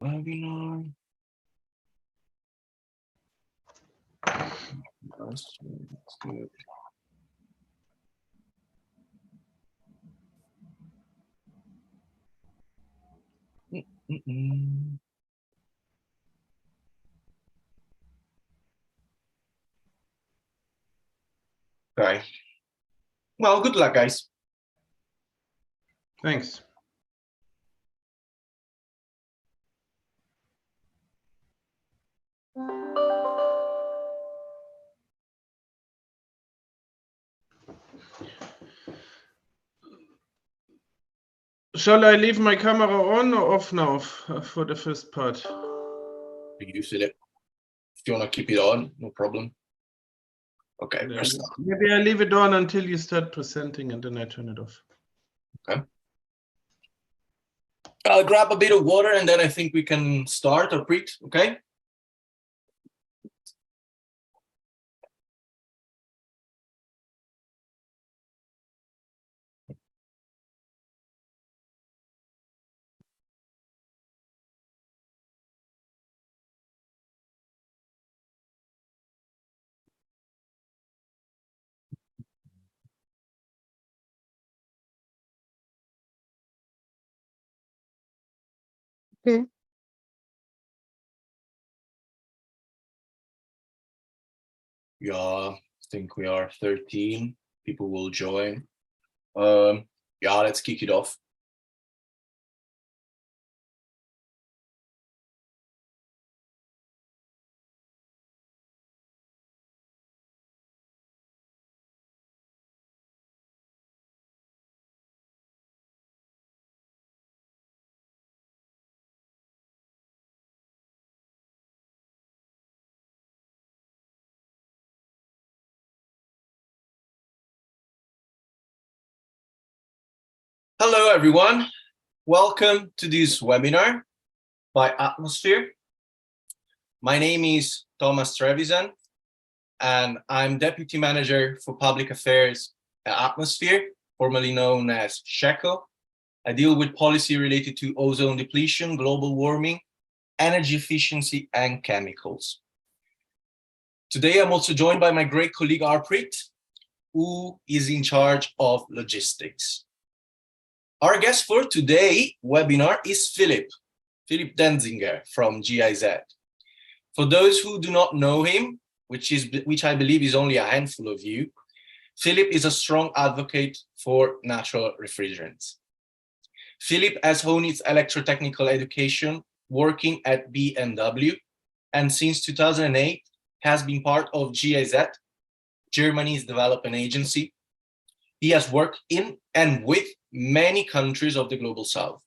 webinar. That's good. Okay. Well, good luck, guys. Thanks. Shall I leave my camera on or off now for the first part? You fill it. If you want to keep it on, no problem. Okay, maybe I leave it on until you start presenting and then I turn it off. Okay. I'll grab a bit of water and then I think we can start or preach, okay? Okay. Yeah, I think we are 13. People will join. Yeah, let's kick it off. Hello, everyone. Welcome to this webinar by Atmosphere. My name is Thomas Trevisan, and I'm Deputy Manager for Public Affairs at Atmosphere, formerly known as SHECO. I deal with policy related to ozone depletion, global warming, energy efficiency, and chemicals. Today, I'm also joined by my great colleague, Arpreet, who is in charge of logistics. Our guest for today's webinar is Philip Denzinger from GIZ. For those who do not know him, which I believe is only a handful of you, Philip is a strong advocate for natural refrigerants. Philip has honed his electrotechnical education working at BMW, and since 2008 has been part of GIZ, Germany's development agency. He has worked in and with many countries of the Global South.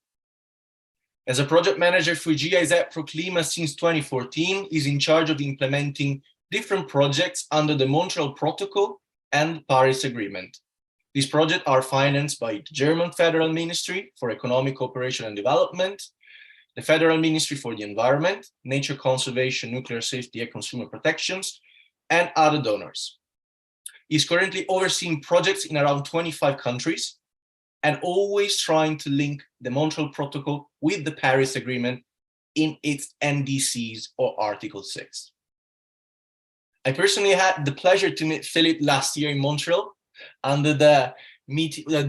As a project manager for GIZ Proclima since 2014, he's in charge of implementing different projects under the Montreal Protocol and Paris Agreement. These projects are financed by the German Federal Ministry for Economic Cooperation and Development, the Federal Ministry for the Environment, Nature Conservation, Nuclear Safety and Consumer Protections, and other donors. He's currently overseeing projects in around 25 countries and always trying to link the Montreal Protocol with the Paris Agreement in its NDCs or Article 6. I personally had the pleasure to meet Philip last year in Montreal under the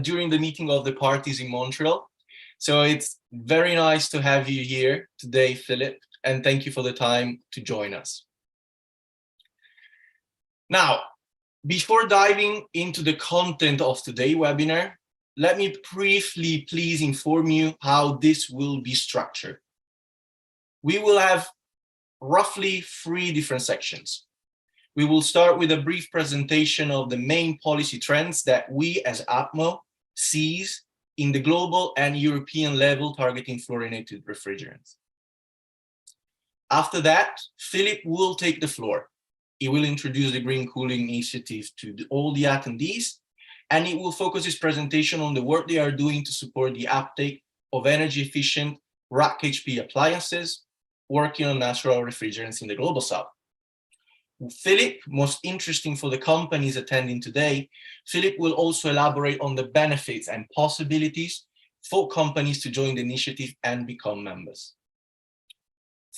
during the meeting of the parties in Montreal. So it's very nice to have you here today, Philip, and thank you for the time to join us. Now, before diving into the content of today's webinar, let me briefly please inform you how this will be structured. We will have roughly 3 different sections. We will start with a brief presentation of the main policy trends that we as ATMO sees in the global and European level targeting fluorinated refrigerants. After that, Philip will take the floor. He will introduce the Green Cooling Initiative to all the attendees, and he will focus his presentation on the work they are doing to support the uptake of energy-efficient rack HP appliances working on natural refrigerants in the Global South. Philip, most interesting for the companies attending today, Philip will also elaborate on the benefits and possibilities for companies to join the initiative and become members.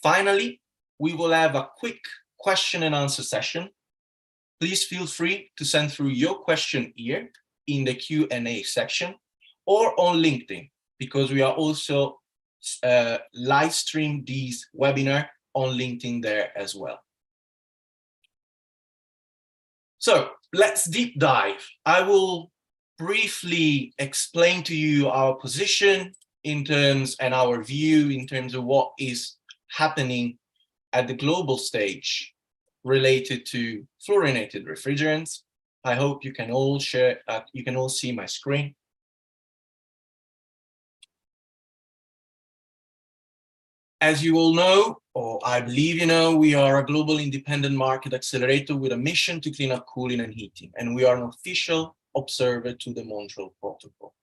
Finally, we will have a quick question and answer session. Please feel free to send through your question here in the Q&A section or on LinkedIn, because we are also live stream these webinar on LinkedIn there as well. So let's deep dive. I will briefly explain to you our position in terms and our view in terms of what is happening at the global stage related to fluorinated refrigerants. I hope you can all share, you can all see my screen. As you all know, or I believe you know, we are a global independent market accelerator with a mission to clean up cooling and heating, and we are an official observer to the Montreal Protocol.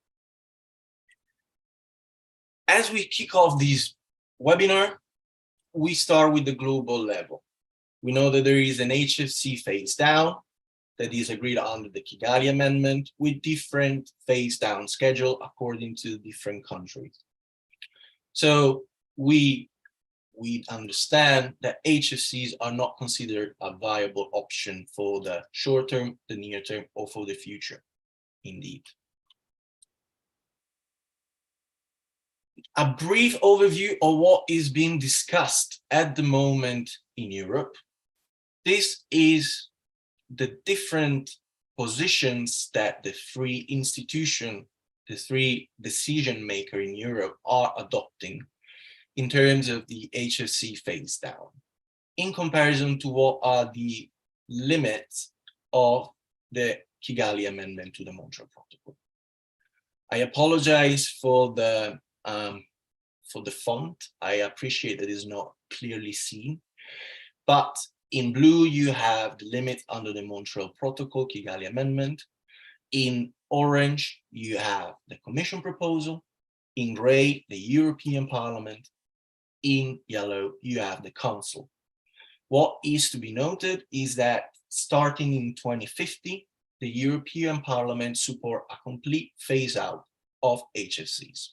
As we kick off this webinar, we start with the global level. We know that there is an HFC phase down that is agreed under the Kigali Amendment with different phase down schedule according to different countries. So we understand that HFCs are not considered a viable option for the short term, the near term, or for the future, indeed. A brief overview of what is being discussed at the moment in Europe. This is the different positions that the three institutions, the three decision makers in Europe are adopting in terms of the HFC phase down, in comparison to what are the limits of the Kigali Amendment to the Montreal Protocol. I apologize for the font. I appreciate that it's not clearly seen, but in blue you have the limit under the Montreal Protocol Kigali Amendment. In orange you have the Commission proposal. In gray the European Parliament. In yellow you have the Council. What is to be noted is that starting in 2050, the European Parliament support a complete phase out of HFCs.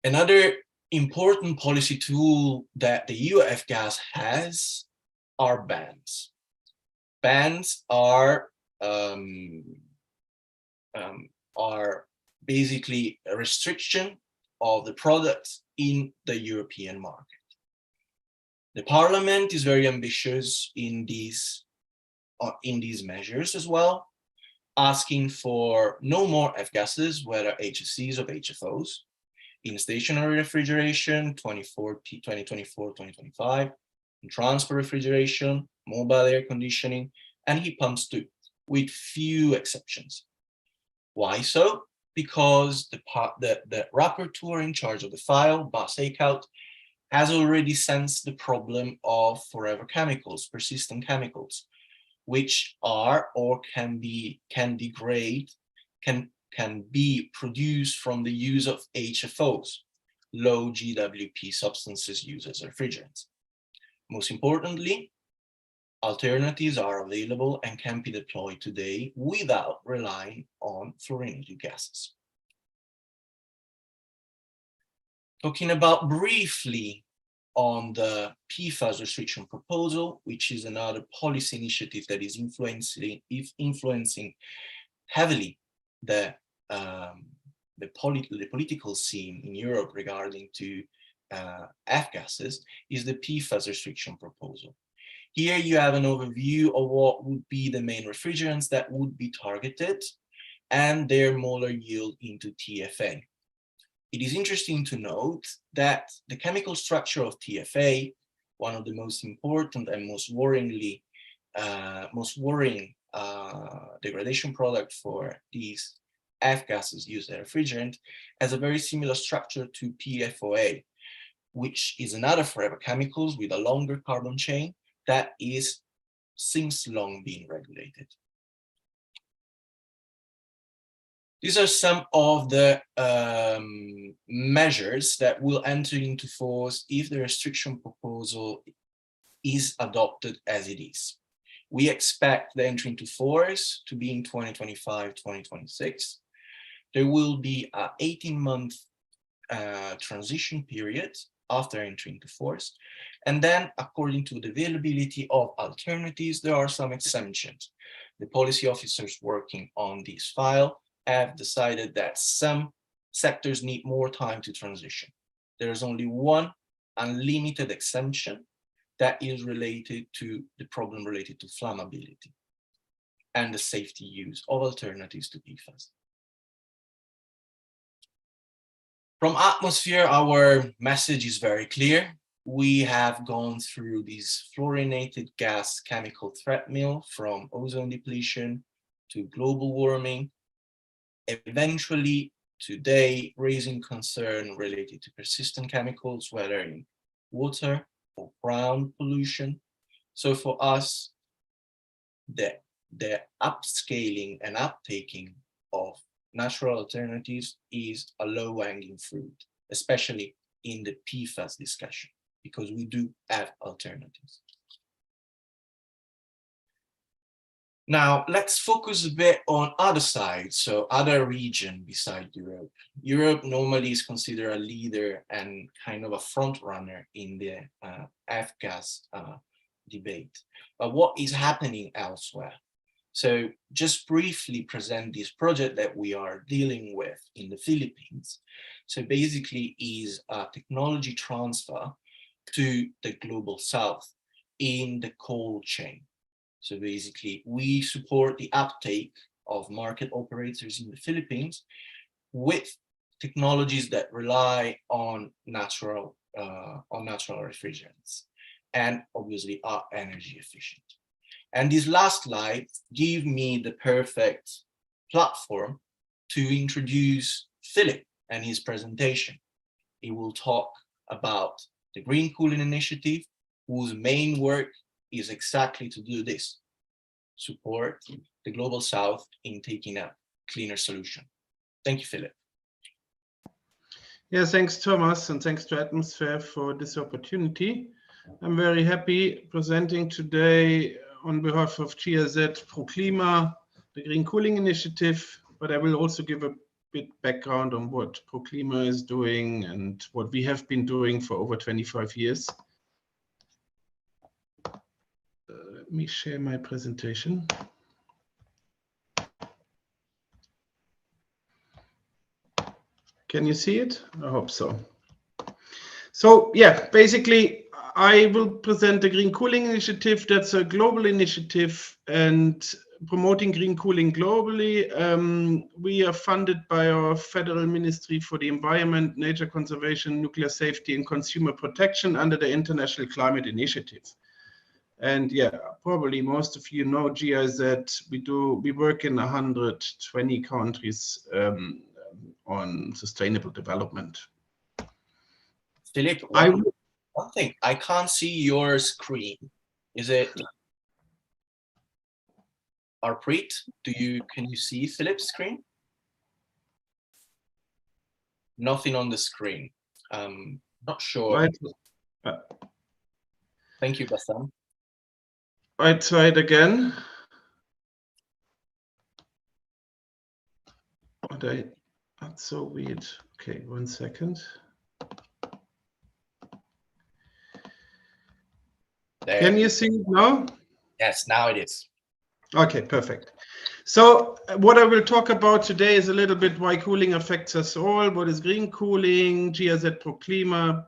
Another important policy tool that the UF gas has are bans. Bans are basically a restriction of the products in the European market. The Parliament is very ambitious in these measures as well, asking for no more F-gases, whether HFCs or HFOs, in stationary refrigeration, 2024-2025, in transport refrigeration, mobile air conditioning, and heat pumps too, with few exceptions. Why so? Because the rapporteur in charge of the file, Bas Eickhout, has already sensed the problem of forever chemicals, persistent chemicals, which are or can degrade, can be produced from the use of HFOs, low GWP substances used as refrigerants. Most importantly, alternatives are available and can be deployed today without relying on fluorinated gases. Talking about briefly on the PFAS Restriction Proposal, which is another policy initiative that is influencing heavily the political scene in Europe regarding to F-gases, is the PFAS Restriction Proposal. Here you have an overview of what would be the main refrigerants that would be targeted and their molar yield into TFA. It is interesting to note that the chemical structure of TFA, one of the most important and most worrying degradation product for these F-gases used as refrigerant, has a very similar structure to PFOA, which is another forever chemicals with a longer carbon chain that is since long being regulated. These are some of the measures that will enter into force if the restriction proposal is adopted as it is. We expect the entry into force to be in 2025-2026. There will be an 18-month transition period after entering into force. And then, according to the availability of alternatives, there are some exemptions. The policy officers working on this file have decided that some sectors need more time to transition. There's only one unlimited exemption that is related to the problem related to flammability and the safety use of alternatives to PFAS. From atmosphere, our message is very clear. We have gone through this fluorinated gas chemical treadmill from ozone depletion to global warming, eventually today raising concern related to persistent chemicals, whether in water or ground pollution. So for us, the upscaling and uptaking of natural alternatives is a low-hanging fruit, especially in the PFAS discussion, because we do have alternatives. Now, let's focus a bit on other sides, so other region beside Europe. Europe normally is considered a leader and kind of a front runner in the F-gas debate. But what is happening elsewhere? So just briefly present this project that we are dealing with in the Philippines. So basically is a technology transfer to the global south in the cold chain. So basically we support the uptake of market operators in the Philippines with technologies that rely on natural refrigerants and obviously are energy efficient. And this last slide gives me the perfect platform to introduce Philip and his presentation. He will talk about the Green Cooling Initiative, whose main work is exactly to do this, support the Global South in taking a cleaner solution. Thank you, Philip. Yeah, thanks, Thomas, and thanks to Atmosphere for this opportunity. I'm very happy presenting today on behalf of GIZ ProClima, the Green Cooling Initiative, but I will also give a bit background on what ProClima is doing and what we have been doing for over 25 years. Let me share my presentation. Can you see it? I hope so. So yeah, basically, I will present the Green Cooling Initiative. That's a global initiative and promoting green cooling globally. We are funded by our Federal Ministry for the Environment, Nature Conservation, Nuclear Safety and Consumer Protection under the International Climate Initiative. And yeah, probably most of you know GIZ. We work in 120 countries on sustainable development. Philip, one thing, I can't see your screen. Is it Arpreet? Can you see Philip's screen? Nothing on the screen. Not sure. Right. Thank you, Bassam. I tried again. That's so weird. Okay, 1 second. Can you see it now? Yes, now it is. Okay, perfect. So what I will talk about today is a little bit why cooling affects us all. What is green cooling, GIZ ProClima,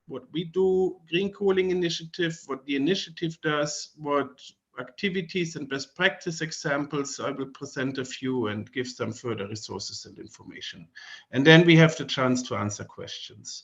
what we do, Green Cooling Initiative, what the initiative does, what activities and best practice examples. I will present a few and give some further resources and information. And then we have the chance to answer questions.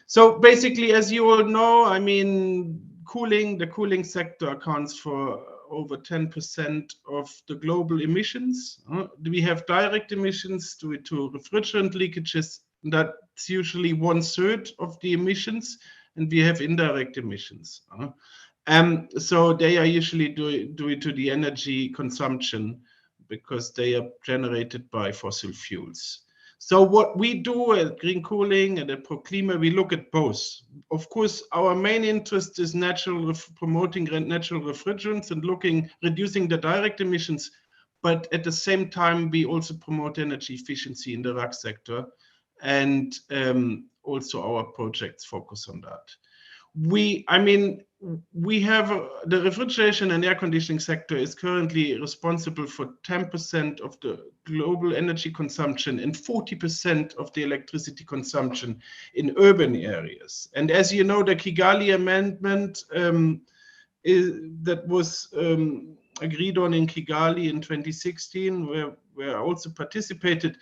So basically, as you all know, I mean, the cooling sector accounts for over 10% of the global emissions. We have direct emissions due to refrigerant leakages. That's usually 1/3 of the emissions, and we have indirect emissions. So they are usually due to the energy consumption because they are generated by fossil fuels. So what we do at Green Cooling and at ProClima, we look at both. Of course, our main interest is promoting natural refrigerants and reducing the direct emissions. But at the same time, we also promote energy efficiency in the RAC sector. and also our projects focus on that. We have the refrigeration and air conditioning sector is currently responsible for 10% of the global energy consumption and 40% of the electricity consumption in urban areas. And as you know, the Kigali Amendment that was agreed on in Kigali in 2016, where I also participated,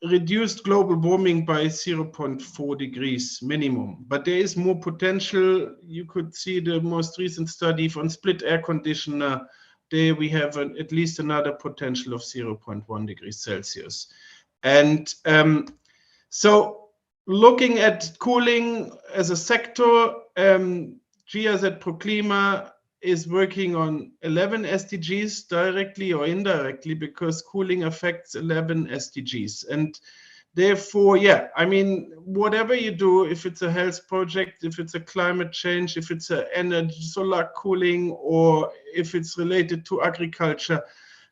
reduced global warming by 0.4 degrees minimum. But there is more potential. You could see the most recent study on split air conditioner. There we have at least another potential of 0.1 degrees Celsius. And so looking at cooling as a sector, GIZ ProClima is working on 11 SDGs directly or indirectly, because cooling affects 11 SDGs. And therefore, yeah, I mean, whatever you do, if it's a health project, if it's a climate change, if it's an energy, solar cooling, or if it's related to agriculture,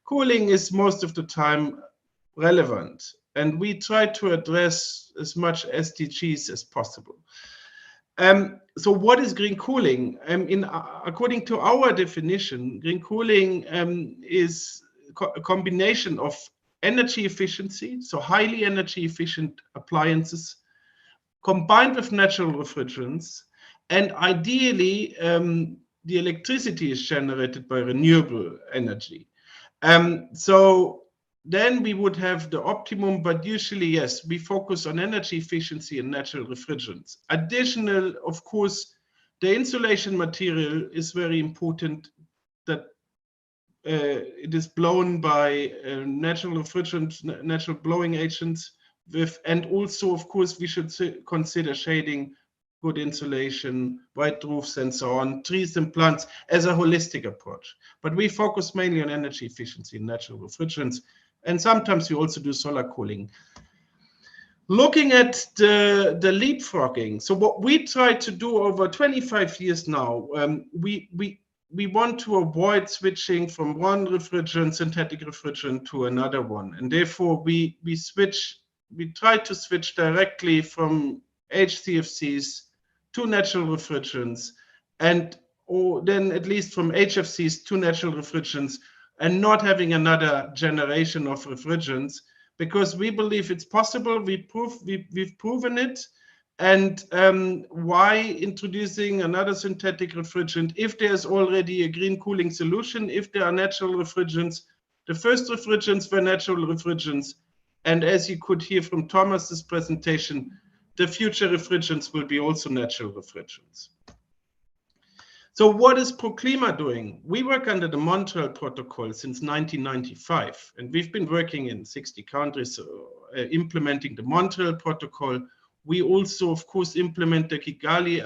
cooling is most of the time relevant. And we try to address as much SDGs as possible. So what is green cooling? According to our definition, green cooling is a combination of energy efficiency, so highly energy efficient appliances, combined with natural refrigerants, and ideally the electricity is generated by renewable energy. So then we would have the optimum, but usually, yes, we focus on energy efficiency and natural refrigerants. Additional, of course, the insulation material is very important, that it is blown by natural refrigerants, natural blowing agents, and also, of course, we should consider shading, good insulation, white roofs, and so on, trees and plants as a holistic approach. But we focus mainly on energy efficiency and natural refrigerants. And sometimes we also do solar cooling. Looking at the leapfrogging, so what we try to do over 25 years now, we want to avoid switching from one refrigerant, synthetic refrigerant, to another one. And therefore, we try to switch directly from HCFCs to natural refrigerants, or then at least from HFCs to natural refrigerants, and not having another generation of refrigerants, because we believe it's possible. We've proven it. And why introducing another synthetic refrigerant if there's already a green cooling solution, if there are natural refrigerants? The first refrigerants were natural refrigerants. And as you could hear from Thomas's presentation, the future refrigerants will be also natural refrigerants. So what is ProClima doing? We work under the Montreal Protocol since 1995, and we've been working in 60 countries implementing the Montreal Protocol. We also, of course, implement the Kigali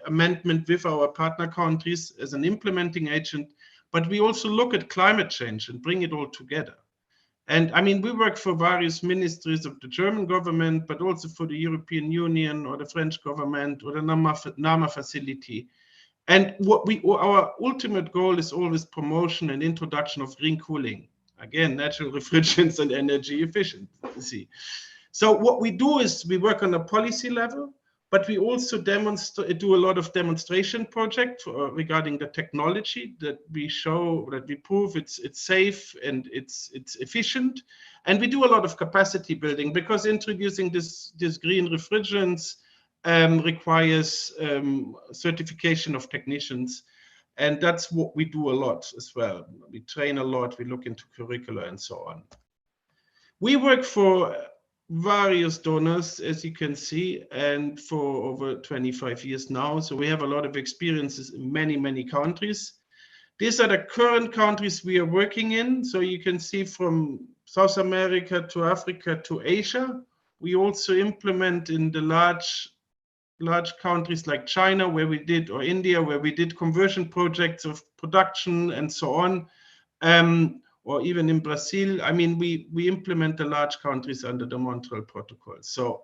Amendment with our partner countries as an implementing agent, but we also look at climate change and bring it all together. And I mean, we work for various ministries of the German government, but also for the European Union or the French government or the NAMA facility. And our ultimate goal is always promotion and introduction of green cooling. Again, natural refrigerants and energy efficiency. So what we do is we work on a policy level, but we also do a lot of demonstration projects regarding the technology, that we show, that we prove it's safe and it's efficient. And we do a lot of capacity building, because introducing this green refrigerants requires certification of technicians. And that's what we do a lot as well. We train a lot, we look into curricula and so on. We work for various donors, as you can see, and for over 25 years now. So we have a lot of experiences in many, many countries. These are the current countries we are working in. So you can see from South America to Africa to Asia. We also implement in the large countries like China, where we did, or India, where we did conversion projects of production and so on, or even in Brazil. I mean, we implement the large countries under the Montreal Protocol. So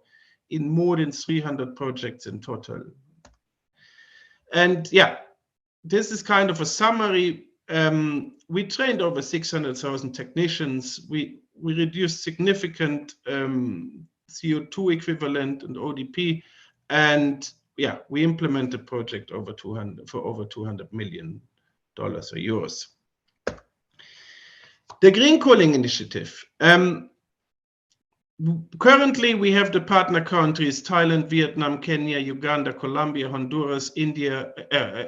in more than 300 projects in total. And yeah, this is kind of a summary. We trained over 600,000 technicians. We we reduced significant CO2 equivalent and ODP, and yeah, we implemented project over 200 million dollars or euros. The green cooling initiative. Currently, we have the partner countries Thailand, Vietnam, Kenya, Uganda, Colombia, Honduras, India,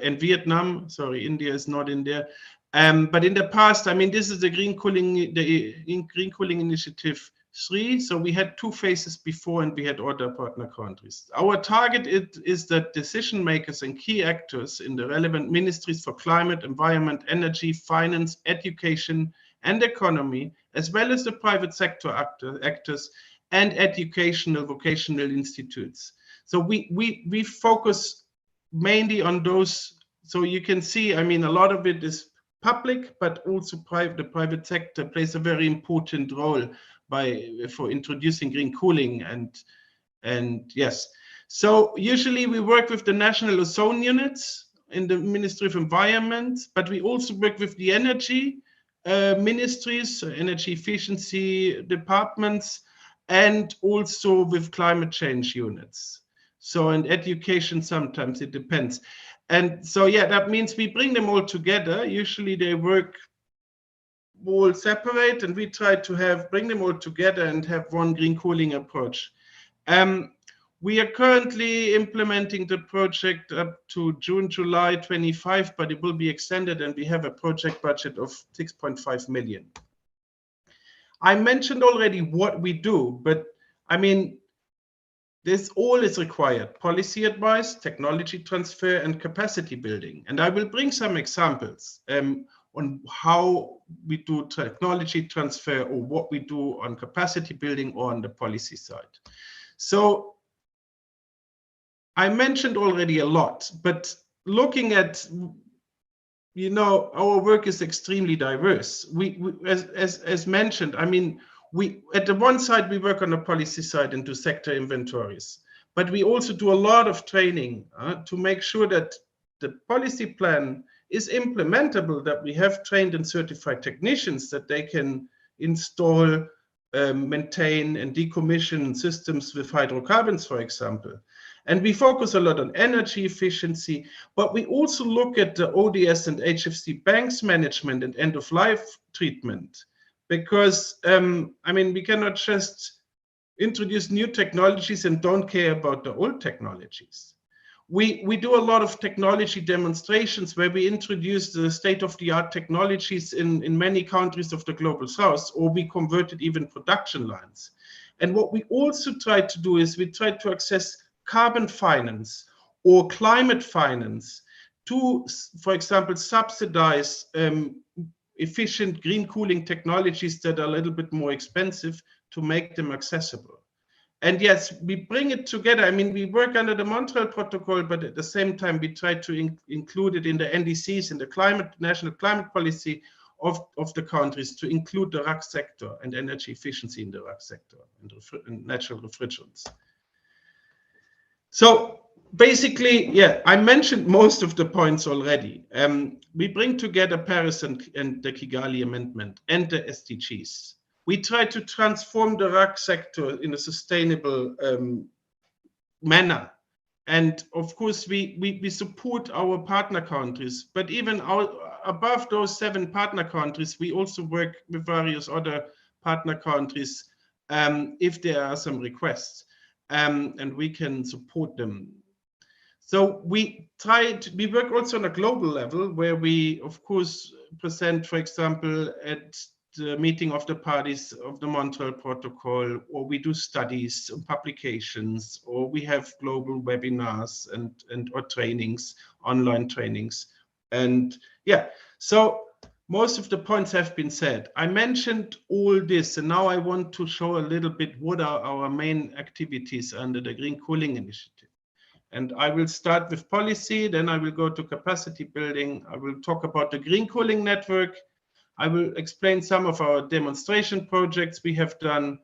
and Vietnam. Sorry, India is not in there. But in the past, I mean, this is the Green Cooling Initiative 3. So we had 2 phases before, and we had other partner countries. Our target is that decision makers and key actors in the relevant ministries for climate, environment, energy, finance, education, and economy, as well as the private sector actors and educational vocational institutes. So we focus mainly on those. So you can see, I mean, a lot of it is public, but also the private sector plays a very important role for introducing green cooling and yes. So usually we work with the national ozone units in the Ministry of Environment, but we also work with the energy ministries, energy efficiency departments, and also with climate change units. So in education, sometimes it depends. And so, yeah, that means we bring them all together. Usually they work all separate, and we try to bring them all together and have one green cooling approach. We are currently implementing the project up to June, July 25, but it will be extended, and we have a project budget of 6.5 million. I mentioned already what we do, but I mean, this all is required: policy advice, technology transfer, and capacity building. And I will bring some examples on how we do technology transfer, or what we do on capacity building or on the policy side. So I mentioned already a lot, but looking at, you know, our work is extremely diverse. As mentioned, I mean, at the one side, we work on the policy side and do sector inventories, but we also do a lot of training to make sure that the policy plan is implementable, that we have trained and certified technicians, that they can install, maintain and decommission systems with hydrocarbons, for example. And we focus a lot on energy efficiency, but we also look at the ODS and HFC banks management and end-of-life treatment, because, I mean, we cannot just introduce new technologies and don't care about the old technologies. We do a lot of technology demonstrations where we introduce the state-of-the-art technologies in many countries of the global south, or we converted even production lines. And what we also try to do is we try to access carbon finance or climate finance to, for example, subsidize efficient green cooling technologies that are a little bit more expensive, to make them accessible. And yes, we bring it together. I mean, we work under the Montreal Protocol, but at the same time, we try to include it in the NDCs, in the national climate policy of the countries, to include the RAC sector and energy efficiency in the RAC sector and natural refrigerants. So basically, yeah, I mentioned most of the points already. We bring together Paris and the Kigali Amendment and the SDGs. We try to transform the RAC sector in a sustainable manner. And of course, we support our partner countries, but even above those 7 partner countries, we also work with various other partner countries if there are some requests. And we can support them. So we work also on a global level, where we, of course, present, for example, at the meeting of the parties of the Montreal Protocol, or we do studies, publications, or we have global webinars or trainings, online trainings. And yeah, so most of the points have been said. I mentioned all this, and now I want to show a little bit what are our main activities under the Green Cooling Initiative. And I will start with policy, then I will go to capacity building. I will talk about the Green Cooling Network. I will explain some of our demonstration projects we have done,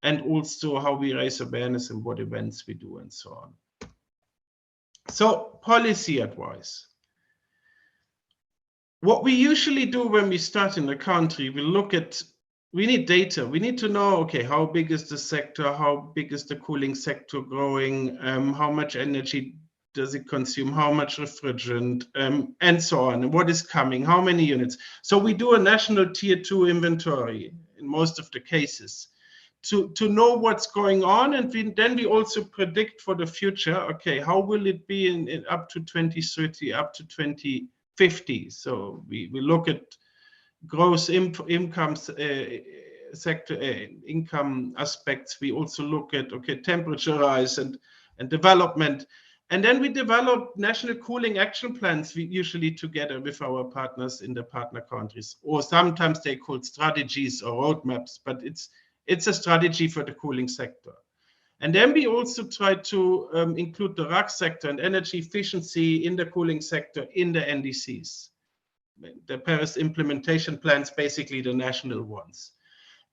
and also how we raise awareness and what events we do and so on. So policy advice. What we usually do when we start in a country, we look at we need data. We need to know, okay, how big is the sector? How big is the cooling sector growing? How much energy does it consume? How much refrigerant? And so on. And what is coming? How many units? So we do a national tier 2 inventory in most of the cases to know what's going on. And then we also predict for the future, okay, how will it be in up to 2030, up to 2050? So we look at gross income sector income aspects. We also look at, okay, temperature rise and development, and then we develop national cooling action plans, we usually together with our partners in the partner countries, or sometimes they called strategies or roadmaps, but it's a strategy for the cooling sector. And then we also try to include the RAC sector and energy efficiency in the cooling sector in the NDCs. The Paris implementation plans, basically the national ones.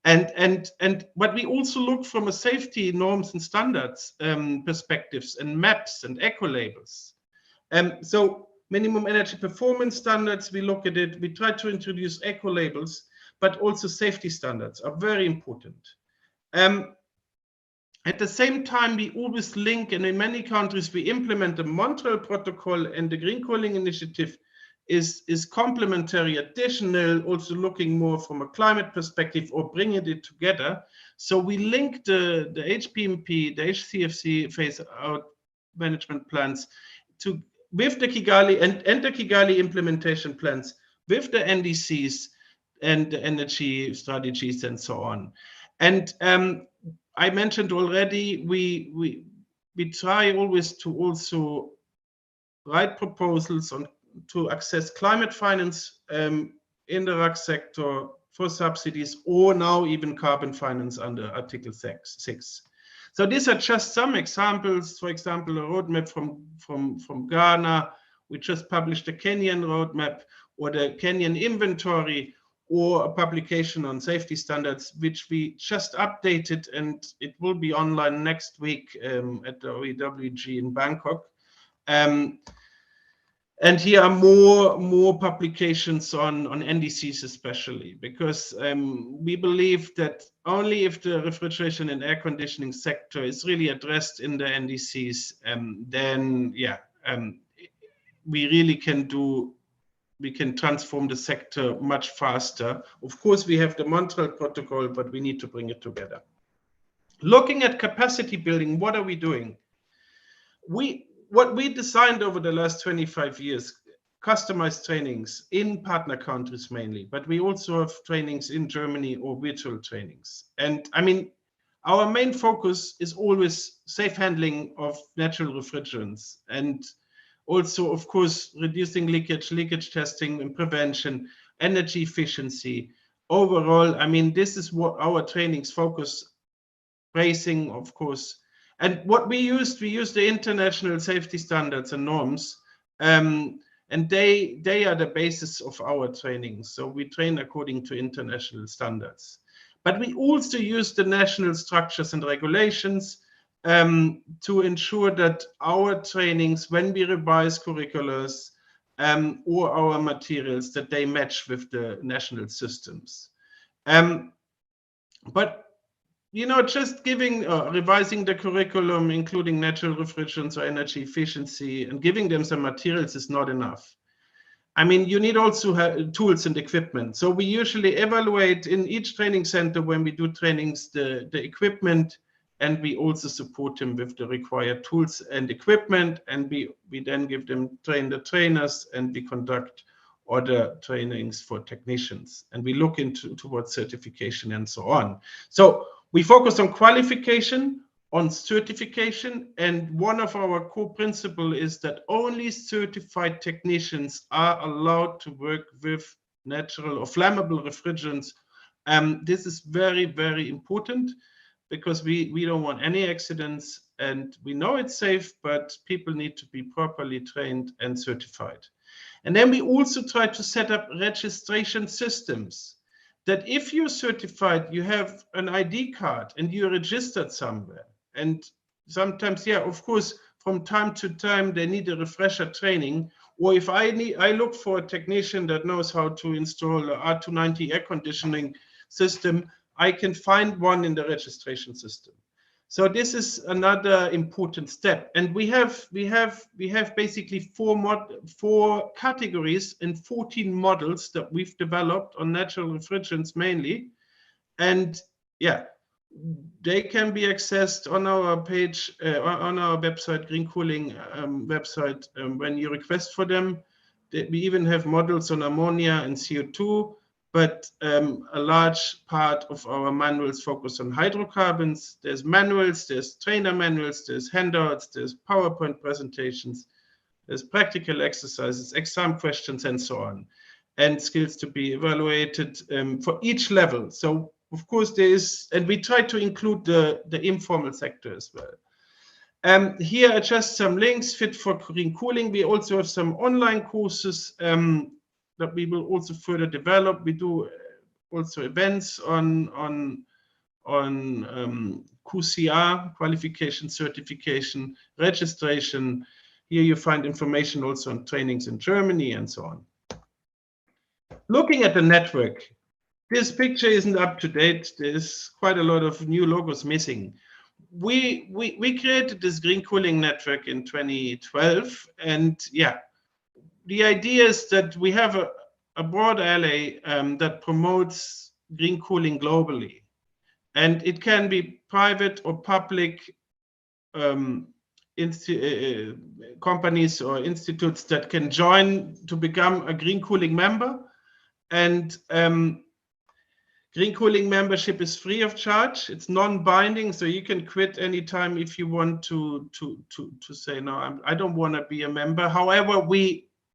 But we also look from a safety norms and standards perspectives and maps and eco labels. So minimum energy performance standards, we look at it, we try to introduce eco labels, but also safety standards are very important. At the same time, we always link, and in many countries, we implement the Montreal Protocol and the Green Cooling Initiative is complementary, additional, also looking more from a climate perspective or bringing it together. So we link the HPMP, the HCFC phase out management plans with the Kigali and the Kigali implementation plans with the NDCs and the energy strategies and so on. And I mentioned already, we try always to also write proposals to access climate finance in the RAC sector for subsidies, or now even carbon finance under Article 6. So these are just some examples. For example, a roadmap from Ghana. We just published a Kenyan roadmap, or the Kenyan inventory, or a publication on safety standards, which we just updated, and it will be online next week at the OEWG in Bangkok. And here are more publications on NDCs especially, because we believe that only if the refrigeration and air conditioning sector is really addressed in the NDCs, then we really can transform the sector much faster. Of course, we have the Montreal Protocol, but we need to bring it together. Looking at capacity building, what are we doing? What we designed over the last 25 years, customized trainings in partner countries mainly, but we also have trainings in Germany or virtual trainings. And I mean, our main focus is always safe handling of natural refrigerants, and also, of course, reducing leakage testing and prevention, energy efficiency. Overall, I mean, this is what our trainings focus, racing, of course. And what we used the international safety standards and norms, and they are the basis of our training. So we train according to international standards. But we also use the national structures and regulations to ensure that our trainings, when we revise curriculums or our materials, that they match with the national systems. But you know, just revising the curriculum, including natural refrigerants or energy efficiency, and giving them some materials is not enough. I mean, you need also tools and equipment. So we usually evaluate in each training center when we do trainings, the equipment, and we also support them with the required tools and equipment. And we then give them, train the trainers, and we conduct other trainings for technicians. And we look towards certification and so on. So we focus on qualification, on certification, and one of our core principles is that only certified technicians are allowed to work with natural or flammable refrigerants. This is very, very important, because we don't want any accidents, and we know it's safe, but people need to be properly trained and certified. And then we also try to set up registration systems, that if you're certified, you have an ID card and you're registered somewhere. And sometimes, yeah, of course, from time to time, they need a refresher training. Or if I look for a technician that knows how to install R290 air conditioning, system, I can find one in the registration system. So this is another important step, and we have basically four categories and 14 models that we've developed on natural refrigerants mainly, and yeah, they can be accessed on our page on our website, Green Cooling website, when you request for them. We even have models on ammonia and CO2. But a large part of our manuals focus on hydrocarbons. There's manuals, there's trainer manuals, there's handouts, there's PowerPoint presentations, there's practical exercises, exam questions, and so on, and skills to be evaluated for each level. So of course there is, and we try to include the informal sector as well. Here are just some links fit for green cooling. We also have some online courses that we will also further develop. We do also events on QCR, qualification, certification, registration. Here you find information also on trainings in Germany and so on. Looking at the network, this picture isn't up to date. There's quite a lot of new logos missing. We created this green cooling network in 2012, and yeah, the idea is that we have a broad ally that promotes green cooling globally. And it can be private or public companies or institutes that can join to become a green cooling member. And green cooling membership is free of charge. It's non-binding, so you can quit anytime if you want to say, no, I don't want to be a member. However,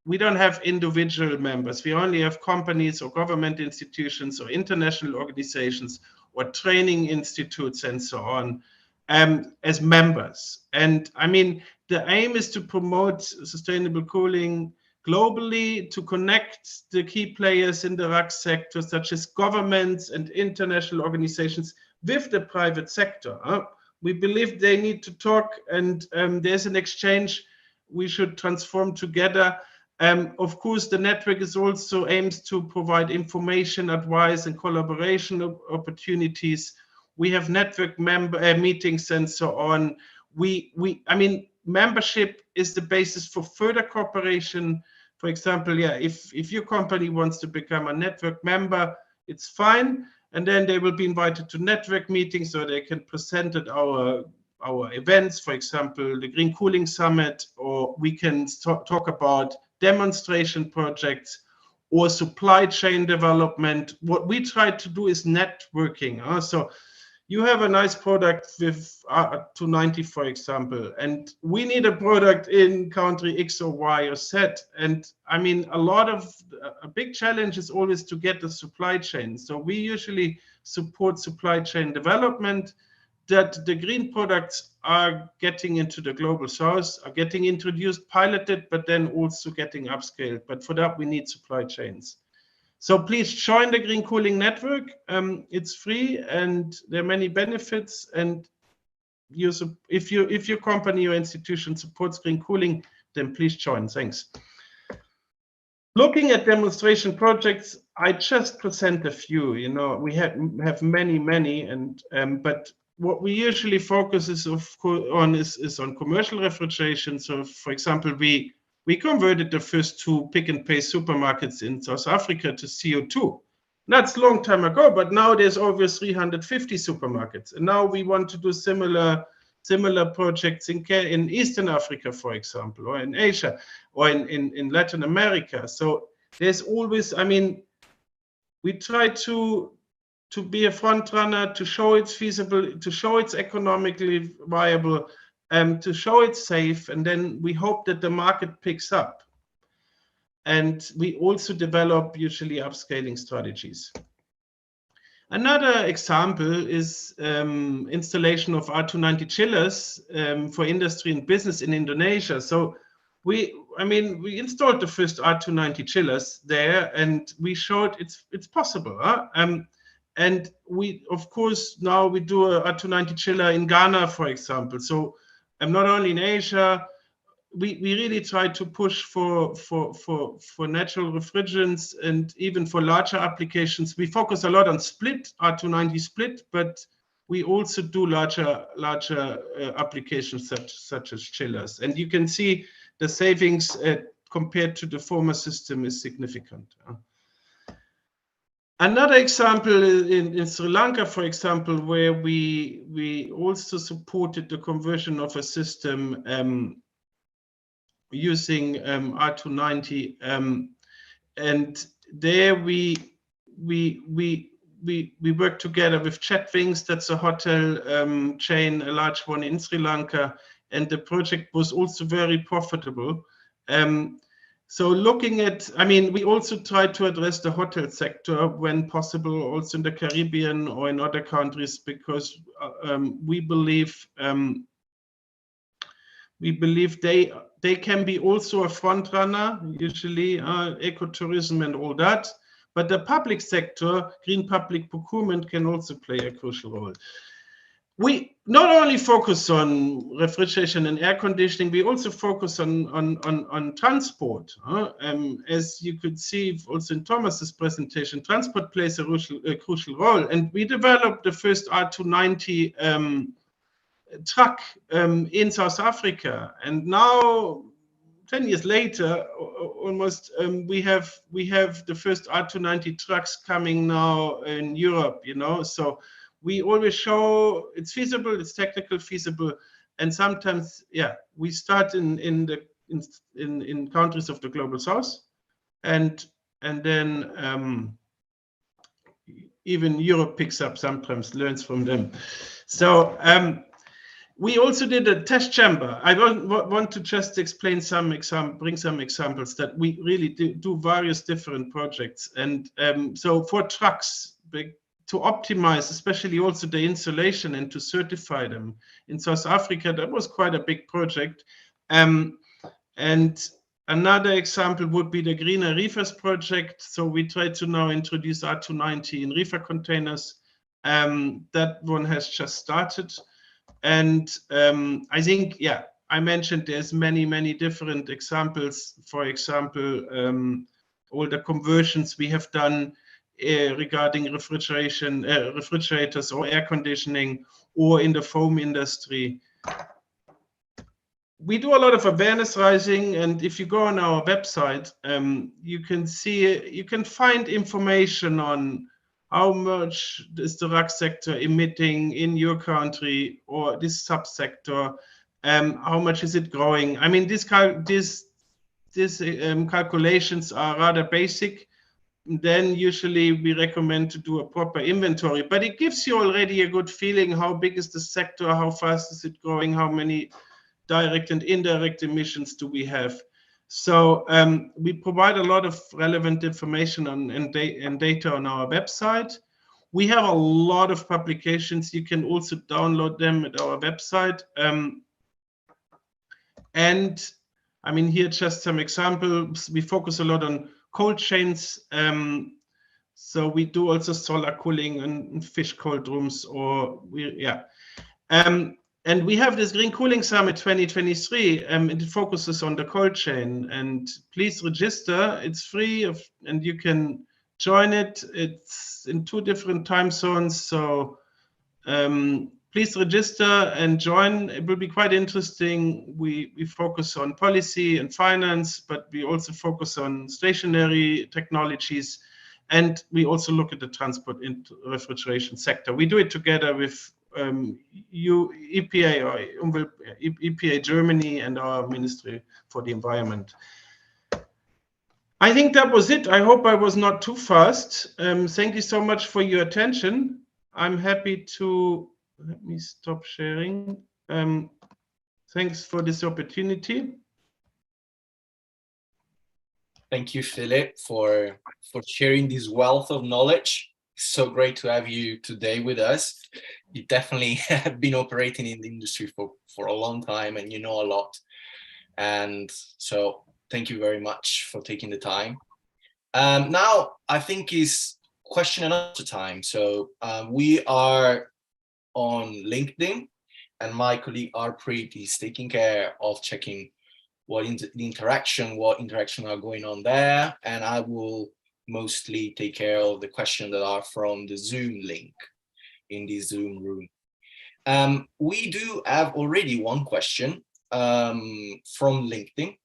we don't have individual members. We only have companies or government institutions or international organizations or training institutes and so on as members. And I mean, the aim is to promote sustainable cooling globally, to connect the key players in the RAC sector, such as governments and international organizations, with the private sector. We believe they need to talk, and there's an exchange we should transform together. Of course, the network is also aims to provide information, advice, and collaboration opportunities. We have network member meetings and so on. I mean, membership is the basis for further cooperation. For example, yeah, if your company wants to become a network member, it's fine, and then they will be invited to network meetings, so they can present at our events, for example, the Green Cooling Summit, or we can talk about demonstration projects or supply chain development. What we try to do is networking. So you have a nice product with R290, for example, and we need a product in country X or Y or Z. And I mean, a big challenge is always to get the supply chain. So we usually support supply chain development, that the green products are getting into the global south, are getting introduced, piloted, but then also getting upscaled. But for that, we need supply chains. So please join the Green Cooling Network. It's free, and there are many benefits. And if your company or institution supports green cooling, then please join. Thanks. Looking at demonstration projects, I just present a few. You know, we have many, and but what we usually focus is on commercial refrigeration. So, for example, we converted the first 2 pick and pay supermarkets in South Africa to CO2. That's a long time ago, but now there's over 350 supermarkets, and now we want to do similar projects in Eastern Africa, for example, or in Asia, or in Latin America. So there's always, I mean, we try to be a front runner, to show it's feasible, to show it's economically viable, to show it's safe, and then we hope that the market picks up. And we also develop usually upscaling strategies. Another example is installation of R290 chillers for industry and business in Indonesia. So we installed the first R290 chillers there, and we showed it's possible. And we, of course, now we do a R290 chiller in Ghana, for example. So not only in Asia, we really try to push for natural refrigerants, and even for larger applications. We focus a lot on split, R290 split, but we also do larger applications such as chillers. And you can see the savings compared to the former system is significant. Another example in Sri Lanka, for example, where we also supported the conversion of a system using R290, and there we work together with Chatwings. That's a hotel chain, a large one in Sri Lanka, and the project was also very profitable. So looking at, I mean, we also try to address the hotel sector when possible, also in the Caribbean or in other countries, because we believe they can be also a front runner, usually ecotourism and all that. But the public sector, green public procurement, can also play a crucial role. We not only focus on refrigeration and air conditioning, we also focus on transport. As you could see also in Thomas's presentation, transport plays a crucial role. And we developed the first R290 truck in South Africa. And now, 10 years later, almost, we have the first R290 trucks coming now in Europe, you know. So we always show it's feasible, it's technical feasible, and sometimes, yeah, we start in countries of the global south, and then even Europe picks up, sometimes learns from them. So we also did a test chamber. I want to just explain bring some examples that we really do various different projects, and so for trucks, to optimize, especially also the insulation and to certify them. In South Africa, that was quite a big project. And another example would be the Greener Reefers project. So we try to now introduce R290 in reefer containers. That one has just started. And I think, yeah, I mentioned there's many different examples. For example, all the conversions we have done regarding refrigerators or air conditioning, or in the foam industry. We do a lot of awareness raising, and if you go on our website, you can find information on how much is the RAC sector emitting in your country or this subsector, how much is it growing. I mean, these calculations are rather basic. Then usually we recommend to do a proper inventory, but it gives you already a good feeling how big is the sector, how fast is it growing, how many direct and indirect emissions do we have. So we provide a lot of relevant information and data on our website. We have a lot of publications. You can also download them at our website. And I mean, here just some examples. We focus a lot on cold chains. So we do also solar cooling and fish cold rooms, or and we have this Green Cooling Summit 2023, and it focuses on the cold chain. And please register, it's free, and you can join it. It's in 2 different time zones, so please register and join. It will be quite interesting. We focus on policy and finance, but we also focus on stationary technologies, and we also look at the transport and refrigeration sector. We do it together with EPA or EPA Germany and our Ministry for the Environment. I think that was it. I hope I was not too fast. Thank you so much for your attention. I'm happy to, let me stop sharing. Thanks for this opportunity. Thank you, Philip, for sharing this wealth of knowledge. So great to have you today with us. You definitely have been operating in the industry for a long time, and you know a lot. And so thank you very much for taking the time. Now, I think is question and answer time. So we are on LinkedIn, and my colleague Arpreet is taking care of checking what interaction are going on there, and I will mostly take care of the questions that are from the Zoom link in the Zoom room. We do have already one question from LinkedIn,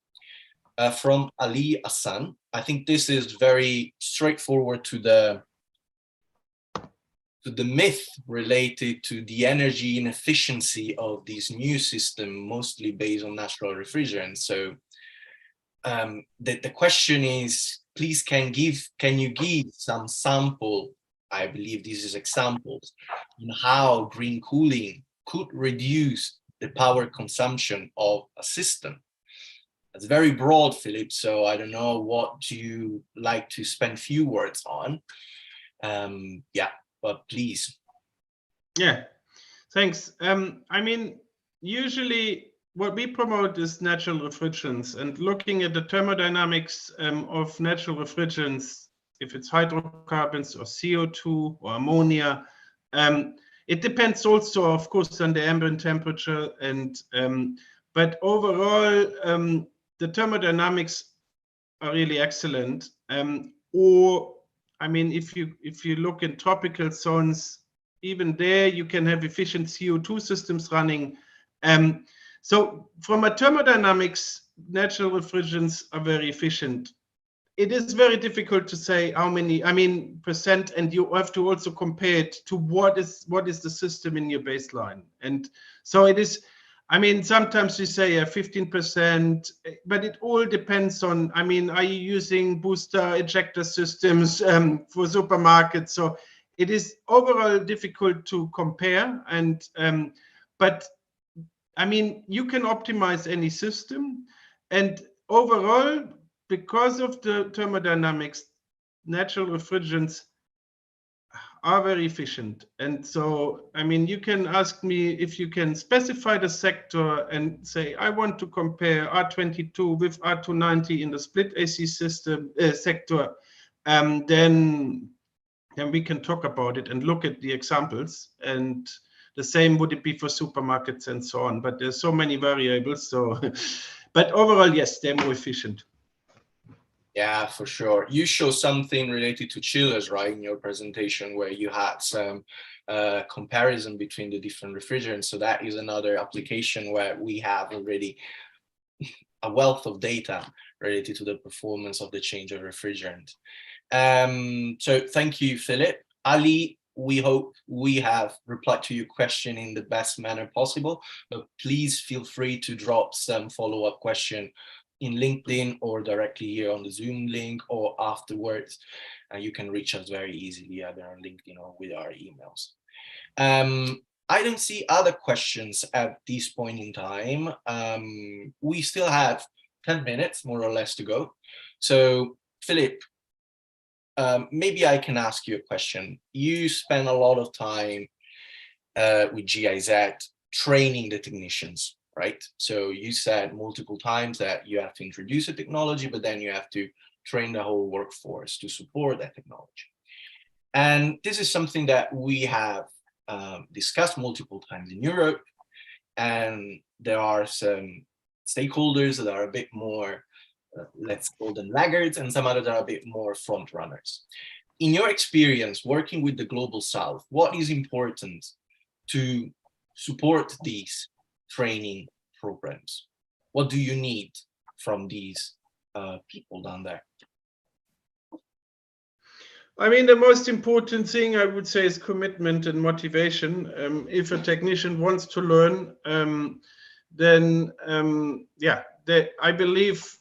from Ali Hassan. I think this is very straightforward to the myth related to the energy inefficiency of this new system, mostly based on natural refrigerants. So the question is, please can you give some sample, I believe this is examples, on how green cooling could reduce the power consumption of a system. It's very broad, Philip, so I don't know what you like to spend few words on. Yeah, but please. Yeah, thanks. I mean, usually what we promote is natural refrigerants, and looking at the thermodynamics of natural refrigerants, if it's hydrocarbons or CO2 or ammonia, it depends also, of course, on the ambient temperature. And but overall, the thermodynamics are really excellent. Or I mean, if you look in tropical zones, even there you can have efficient CO2 systems running. So from a thermodynamics, natural refrigerants are very efficient. It is very difficult to say how many, I mean, percent, and you have to also compare it to what is the system in your baseline. And so it is, I mean, sometimes we say 15%, but it all depends on, I mean, are you using booster ejector systems for supermarkets? So it is overall difficult to compare. And but I mean, you can optimize any system, and overall, because of the thermodynamics, natural refrigerants are very efficient. And so, I mean, you can ask me if you can specify the sector and say, I want to compare R22 with R290 in the split AC system sector, then we can talk about it and look at the examples. And the same would it be for supermarkets and so on. But there's so many variables. So, but overall, yes, they're more efficient. Yeah, for sure. You show something related to chillers, right, in your presentation, where you had some comparison between the different refrigerants. So that is another application where we have already a wealth of data related to the performance of the change of refrigerant. So thank you, Philip. Ali, we hope we have replied to your question in the best manner possible, but please feel free to drop some follow-up question in LinkedIn or directly here on the Zoom link or afterwards. You can reach us very easily either on LinkedIn or with our emails. I don't see other questions at this point in time. We still have 10 minutes more or less to go. So Philip, maybe I can ask you a question. You spend a lot of time with GIZ training the technicians, right? So you said multiple times that you have to introduce a technology, but then you have to train the whole workforce to support that technology. And this is something that we have discussed multiple times in Europe. And there are some stakeholders that are a bit more, let's call them laggards, and some others are a bit more front runners. In your experience working with the Global South, what is important to support these training programs? What do you need from these people down there? I mean, the most important thing I would say is commitment and motivation. If a technician wants to learn, then yeah, I believe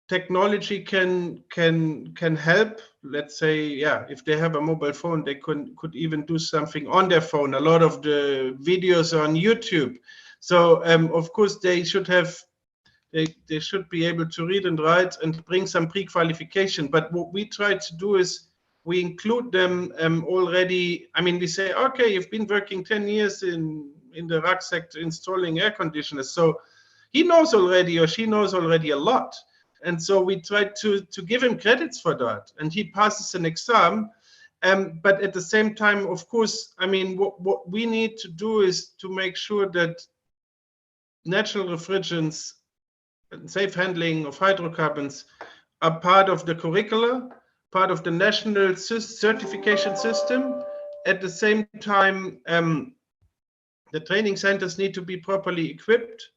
technology can help. Let's say, yeah, if they have a mobile phone, they could even do something on their phone. A lot of the videos are on YouTube. So of course they should have, they should be able to read and write and bring some pre-qualification. But what we try to do is we include them already. I mean, we say, okay, you've been working 10 years in the RAC sector installing air conditioners. So he knows already, or she knows already a lot. And so we try to give him credits for that. And he passes an exam. But at the same time, of course, I mean, what we need to do is to make sure that natural refrigerants safe handling of hydrocarbons are part of the curricula, part of the national certification system. At the same time, the training centers need to be properly equipped.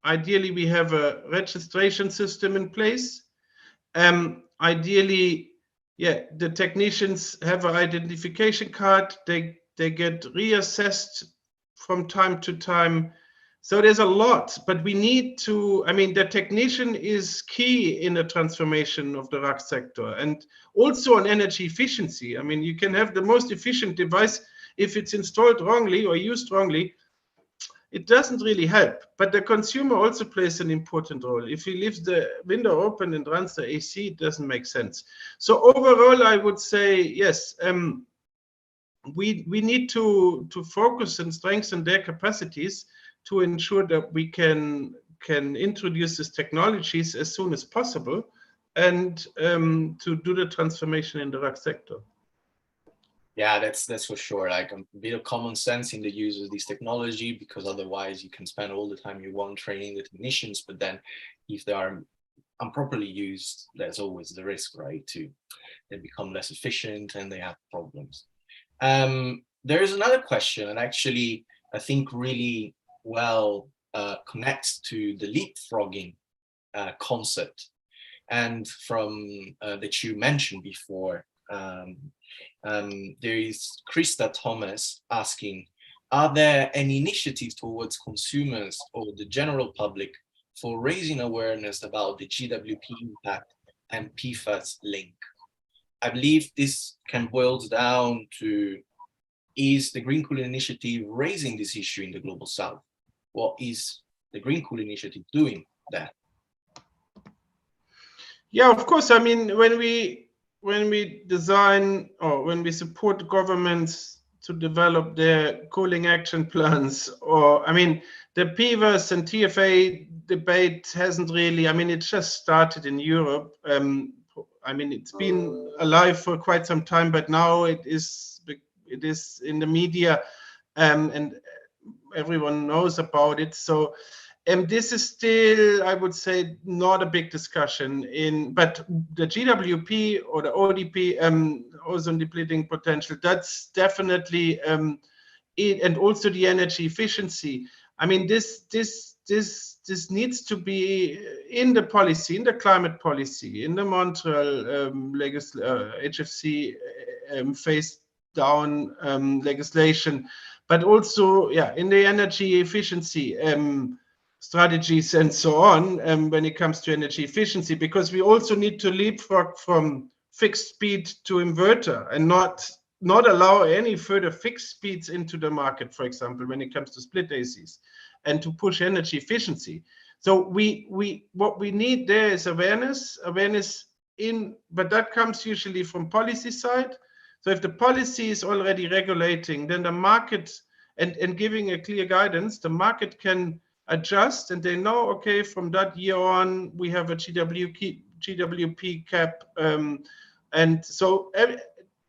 Ideally, we have a registration system in place. Ideally, yeah, the technicians have an identification card. They get reassessed from time to time. So there's a lot, but we need to, I mean, the technician is key in the transformation of the RAC sector and also on energy efficiency. I mean, you can have the most efficient device. If it's installed wrongly or used wrongly, it doesn't really help. But the consumer also plays an important role. If he leaves the window open and runs the AC, it doesn't make sense. So overall, I would say, yes, we need to focus and strengthen their capacities to ensure that we can introduce these technologies as soon as possible and to do the transformation in the RAC sector. Yeah, that's for sure. Like a bit of common sense in the use of this technology, because otherwise you can spend all the time you want training the technicians, but then if they are improperly used, there's always the risk, right? They become less efficient and they have problems. There is another question, and actually I think really well connects to the leapfrogging concept, and from that you mentioned before. There is Krista Thomas asking, are there any initiatives towards consumers or the general public for raising awareness about the GWP impact and PFAS link? I believe this can boil down to, is the Green Cool Initiative raising this issue in the Global South? What is the Green Cool Initiative doing there? Yeah, of course. I mean, when we design or when we support governments to develop their cooling action plans, or I mean, the PFAS and TFA debate hasn't really, I mean, it just started in Europe. I mean, it's been alive for quite some time, but now it is in the media, and everyone knows about it. So this is still, I would say, not a big discussion but the GWP or the ODP, ozone depleting potential, that's definitely it, and also the energy efficiency. I mean, this needs to be in the policy, in the climate policy, in the Montreal HFC phase down legislation, but also, yeah, in the energy efficiency strategies and so on, when it comes to energy efficiency, because we also need to leapfrog from fixed speed to inverter and not allow any further fixed speeds into the market, for example, when it comes to split ACs, and to push energy efficiency. So what we need there is awareness but that comes usually from policy side. So if the policy is already regulating, then the market and giving a clear guidance, the market can adjust, and they know, okay, from that year on, we have a GWP cap. And so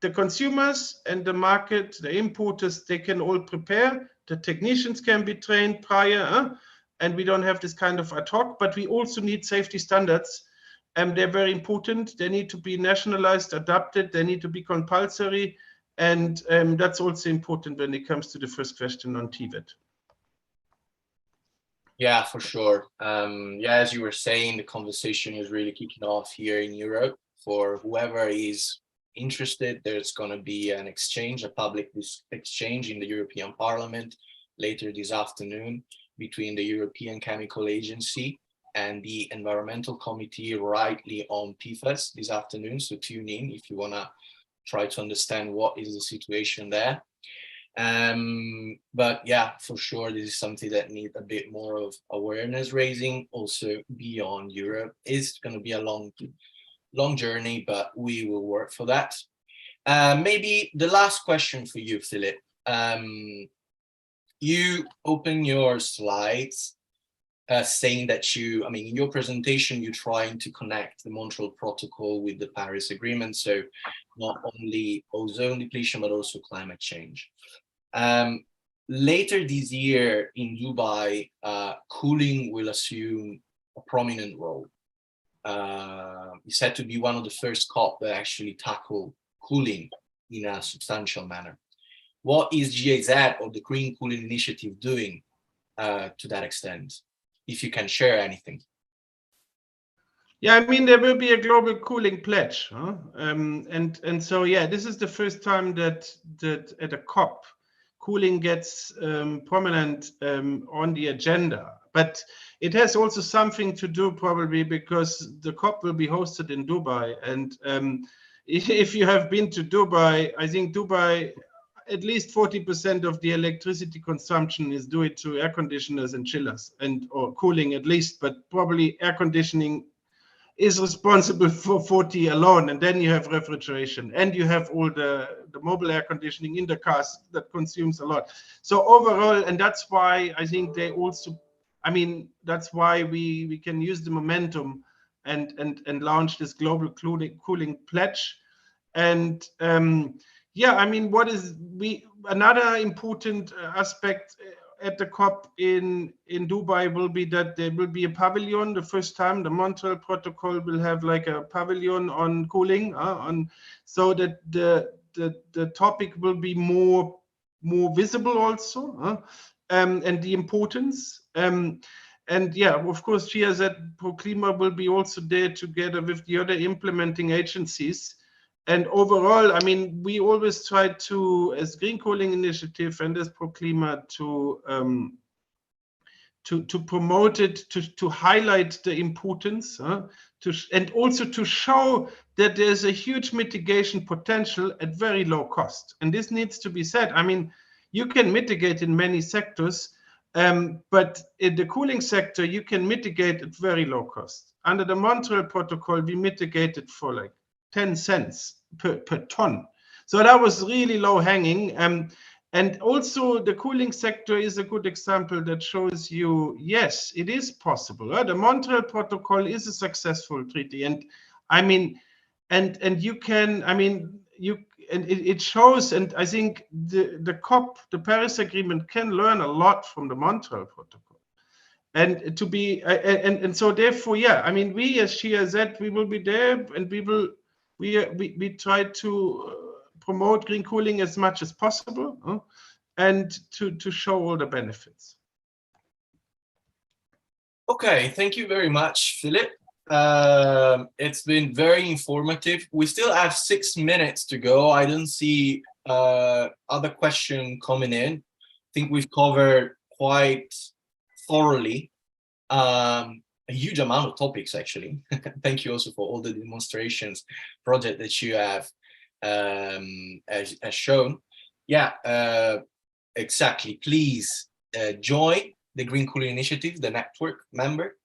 the consumers and the market, the importers, they can all prepare. The technicians can be trained prior, and we don't have this kind of ad hoc, but we also need safety standards. They're very important. They need to be nationalized, adapted. They need to be compulsory. And that's also important when it comes to the first question on TVET. Yeah, for sure. Yeah, as you were saying, the conversation is really kicking off here in Europe. For whoever is interested, there's going to be an exchange, a public exchange in the European Parliament later this afternoon between the European Chemical Agency and the Environmental Committee rightly on PFAS this afternoon. So tune in if you want to try to understand what is the situation there. But yeah, for sure, this is something that needs a bit more of awareness raising also beyond Europe. It's going to be a long journey, but we will work for that. Maybe the last question for you, Philip. You open your slides saying that in your presentation, you're trying to connect the Montreal Protocol with the Paris Agreement. So not only ozone depletion, but also climate change. Later this year in Dubai, cooling will assume a prominent role. It's said to be one of the first COP that actually tackle cooling in a substantial manner. What is GIZ or the Green Cooling Initiative doing to that extent? If you can share anything. Yeah, I mean, there will be a global cooling pledge, huh? And so, yeah, this is the first time that at a COP, cooling gets prominent on the agenda. But it has also something to do probably because the COP will be hosted in Dubai. And if you have been to Dubai, I think Dubai, at least 40% of the electricity consumption is due to air conditioners and chillers or cooling at least, but probably air conditioning is responsible for 40 alone. And then you have refrigeration and you have all the mobile air conditioning in the cars that consumes a lot. So overall, and that's why I think they also, I mean, that's why we can use the momentum and launch this global cooling pledge. And yeah, I mean, another important aspect at the COP in Dubai will be that there will be a pavilion. The first time the Montreal Protocol will have like a pavilion on cooling, so that the topic will be more visible also, and the importance. And yeah, of course, GIZ ProClima will be also there together with the other implementing agencies. And overall, I mean, we always try to, as Green Cooling Initiative and as ProClima, to promote it, to highlight the importance, and also to show that there's a huge mitigation potential at very low cost. And this needs to be said. I mean, you can mitigate in many sectors, but in the cooling sector, you can mitigate at very low cost. Under the Montreal Protocol, we mitigated for like 10 cents per ton. So that was really low hanging. And also the cooling sector is a good example that shows you, yes, it is possible. The Montreal Protocol is a successful treaty. And I mean, and you can, I mean, and it shows, and I think the COP, the Paris Agreement, can learn a lot from the Montreal Protocol. And to be, and so therefore, yeah, I mean, we as GIZ, we will be there, and we try to promote green cooling as much as possible, and to show all the benefits. Okay, thank you very much, Philip. It's been very informative. We still have 6 minutes to go. I don't see other question coming in. I think we've covered quite thoroughly a huge amount of topics, actually. Thank you also for all the demonstrations project that you have as shown. Yeah, exactly. Please join the Green Cooling Initiative, the network member.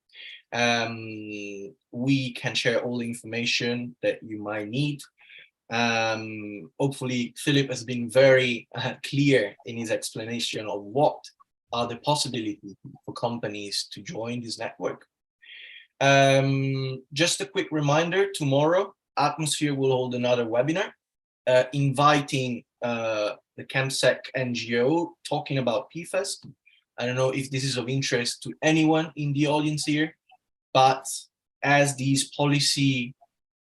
We can share all the information that you might need. Hopefully, Philip has been very clear in his explanation of what are the possibilities for companies to join this network. Just a quick reminder, tomorrow, Atmosphere will hold another webinar inviting the ChemSec NGO talking about PFAS. I don't know if this is of interest to anyone in the audience here, but as this policy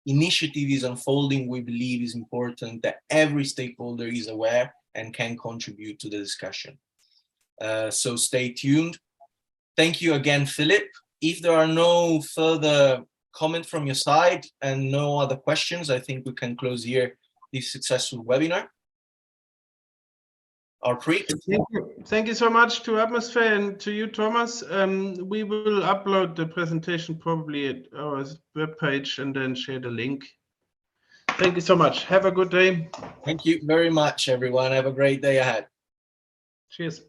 initiative is unfolding, we believe it's important that every stakeholder is aware and can contribute to the discussion. So stay tuned. Thank you again, Philip. If there are no further comments from your side and no other questions, I think we can close here this successful webinar. Thank you so much to Atmosphere and to you, Thomas. We will upload the presentation probably at our webpage and then share the link. Thank you so much. Have a good day. Thank you very much, everyone. Have a great day ahead. Cheers.